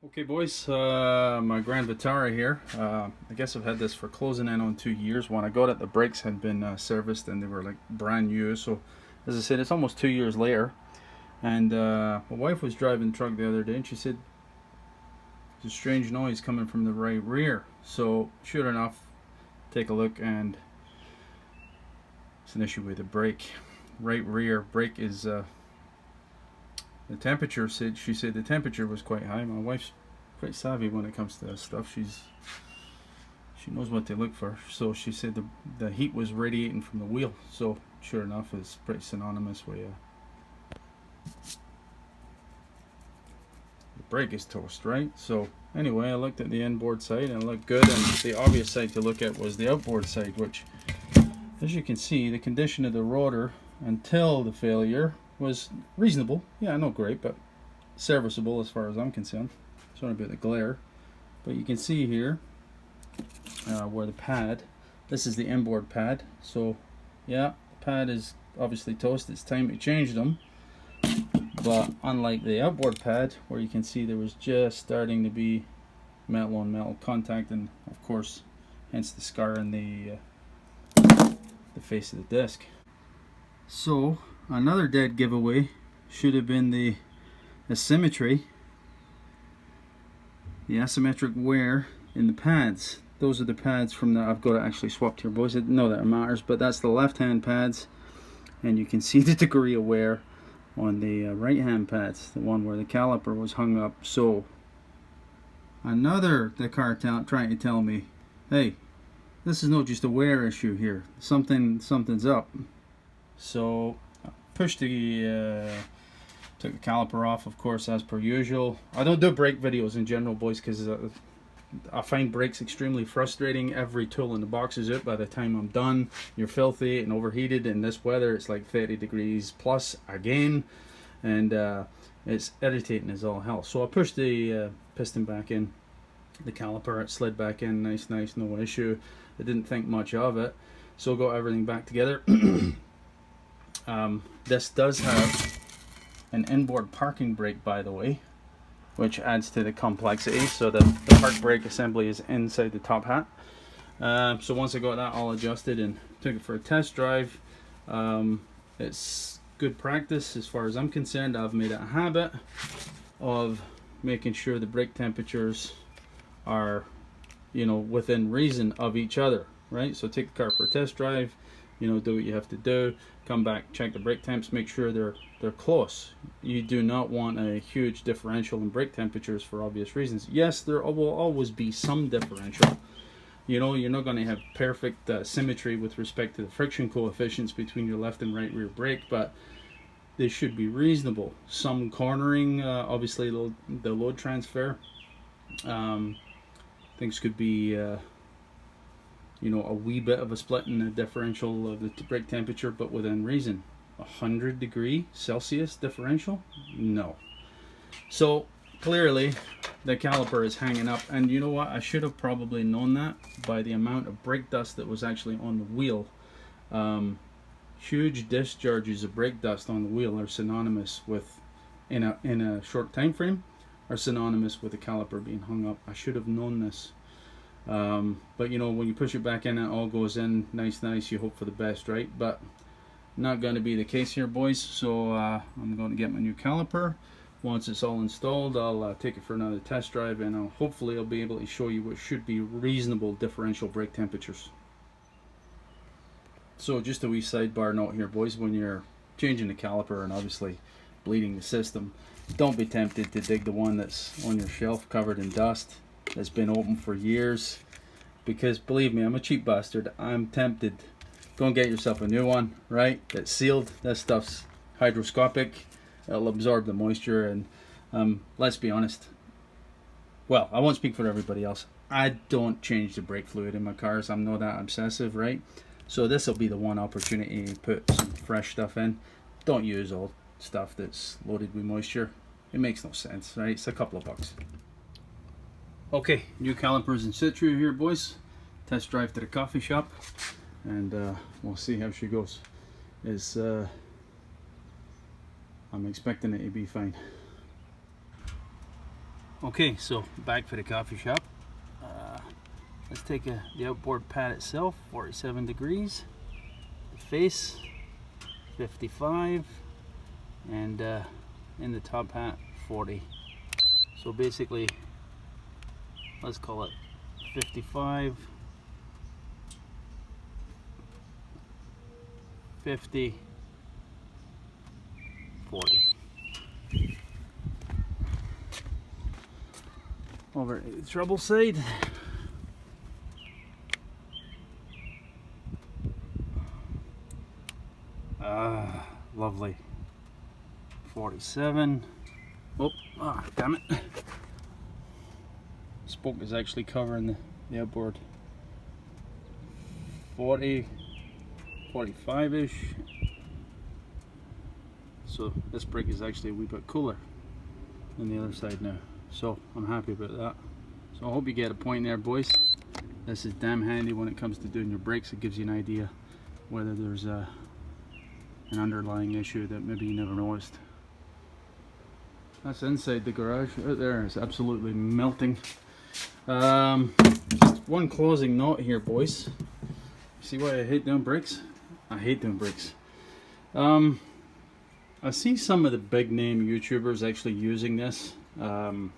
Okay boys, my Grand Vitara here. I guess I've had this for closing in on 2 years. When I got it, the brakes had been serviced and they were like brand new. So as I said, it's almost 2 years later. And my wife was driving the truck the other day and she said there's a strange noise coming from the right rear. So sure enough, take a look and it's an issue with the brake. Right rear brake is the temperature she said the temperature was quite high. My wife's quite savvy when it comes to this stuff. She knows what to look for. So she said the heat was radiating from the wheel. So sure enough, it's pretty synonymous with the brake is toast, right? So anyway, I looked at the inboard side and it looked good. And the obvious side to look at was the outboard side, which, as you can see, the condition of the rotor until the failure was reasonable. Yeah, not great, but serviceable as far as I'm concerned. Sorry about the glare, but you can see here where the pad, this is the inboard pad. So yeah, the pad is obviously toast. It's time to change them. But unlike the outboard pad, where you can see there was just starting to be metal on metal contact, and of course hence the scar in the face of the disc. So another dead giveaway should have been the asymmetry, the asymmetric wear in the pads. Those are the pads from the, I've got it actually swapped here boys, I didn't know that it matters, but that's the left hand pads, and you can see the degree of wear on the right hand pads, the one where the caliper was hung up. So another Dakar talent trying to tell me, hey, this is not just a wear issue here, something's up. So pushed the took the caliper off, of course, as per usual. I don't do brake videos in general boys because I find brakes extremely frustrating. Every tool in the box is out by the time I'm done. You're filthy and overheated. In this weather it's like 30 degrees plus again, and it's irritating as all hell. So I pushed the piston back in, the caliper, it slid back in, nice, no issue. I didn't think much of it, so got everything back together. This does have an inboard parking brake, by the way, which adds to the complexity. So the park brake assembly is inside the top hat. So once I got that all adjusted and took it for a test drive, it's good practice as far as I'm concerned. I've made it a habit of making sure the brake temperatures are, you know, within reason of each other, right? So take the car for a test drive, you know, do what you have to do, come back, check the brake temps, make sure they're close. You do not want a huge differential in brake temperatures for obvious reasons. Yes, there will always be some differential. You know, you're not going to have perfect symmetry with respect to the friction coefficients between your left and right rear brake, but they should be reasonable. Some cornering, obviously the load transfer, things could be you know, a wee bit of a split in the differential of the brake temperature, but within reason. 100 degree Celsius differential? No. So clearly the caliper is hanging up, and you know what, I should have probably known that by the amount of brake dust that was actually on the wheel. Huge discharges of brake dust on the wheel are synonymous with, in a short time frame, are synonymous with the caliper being hung up. I should have known this. But you know, when you push it back in, it all goes in nice, you hope for the best, right? But not going to be the case here boys. So I'm going to get my new caliper. Once it's all installed, I'll take it for another test drive, and hopefully I'll be able to show you what should be reasonable differential brake temperatures. So just a wee sidebar note here boys, when you're changing the caliper and obviously bleeding the system, don't be tempted to dig the one that's on your shelf covered in dust, that's been open for years, because believe me, I'm a cheap bastard. I'm tempted. Go and get yourself a new one, right? That's sealed. That stuff's hydroscopic. It'll absorb the moisture, and let's be honest. Well, I won't speak for everybody else. I don't change the brake fluid in my cars. I'm not that obsessive, right? So this will be the one opportunity to put some fresh stuff in. Don't use old stuff that's loaded with moisture. It makes no sense, right? It's a couple of bucks. Okay, new calipers in situ here boys. Test drive to the coffee shop, and we'll see how she goes. I'm expecting it to be fine. Okay, so back for the coffee shop. Let's take the outboard pad itself, 47 degrees. The face, 55. And in the top hat, 40. So basically, let's call it 55, 50, 40. Over the treble side. Lovely. 47. Oh, damn it. Spoke is actually covering the outboard. 40, 45-ish. So this brake is actually a wee bit cooler than the other side now. So I'm happy about that. So I hope you get a point there, boys. This is damn handy when it comes to doing your brakes. It gives you an idea whether there's an underlying issue that maybe you never noticed. That's inside the garage. Out there is absolutely melting. Just one closing note here, boys. See why I hate doing brakes? I hate doing brakes. I see some of the big name YouTubers actually using this on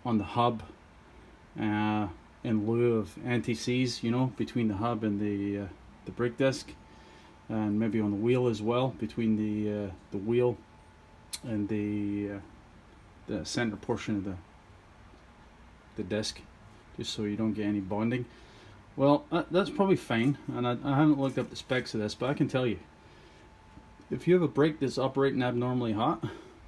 the hub in lieu of anti-seize, you know, between the hub and the brake disc, and maybe on the wheel as well, between the wheel and the center portion of the disc, just so you don't get any bonding. Well, that's probably fine, and I haven't looked up the specs of this, but I can tell you, if you have a brake that's operating abnormally hot,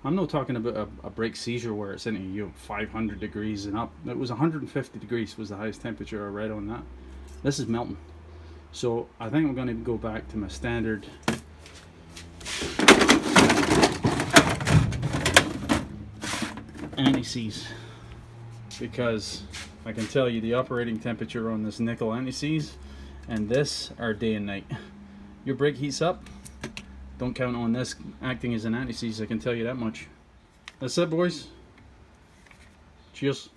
I'm not talking about a brake seizure where it's in 500 degrees and up. It was 150 degrees was the highest temperature I read on that. This is melting. So I think I'm going to go back to my standard anti-seize, because I can tell you the operating temperature on this nickel anti-seize and this are day and night. Your brake heats up, don't count on this acting as an anti-seize, I can tell you that much. That's it, boys. Cheers.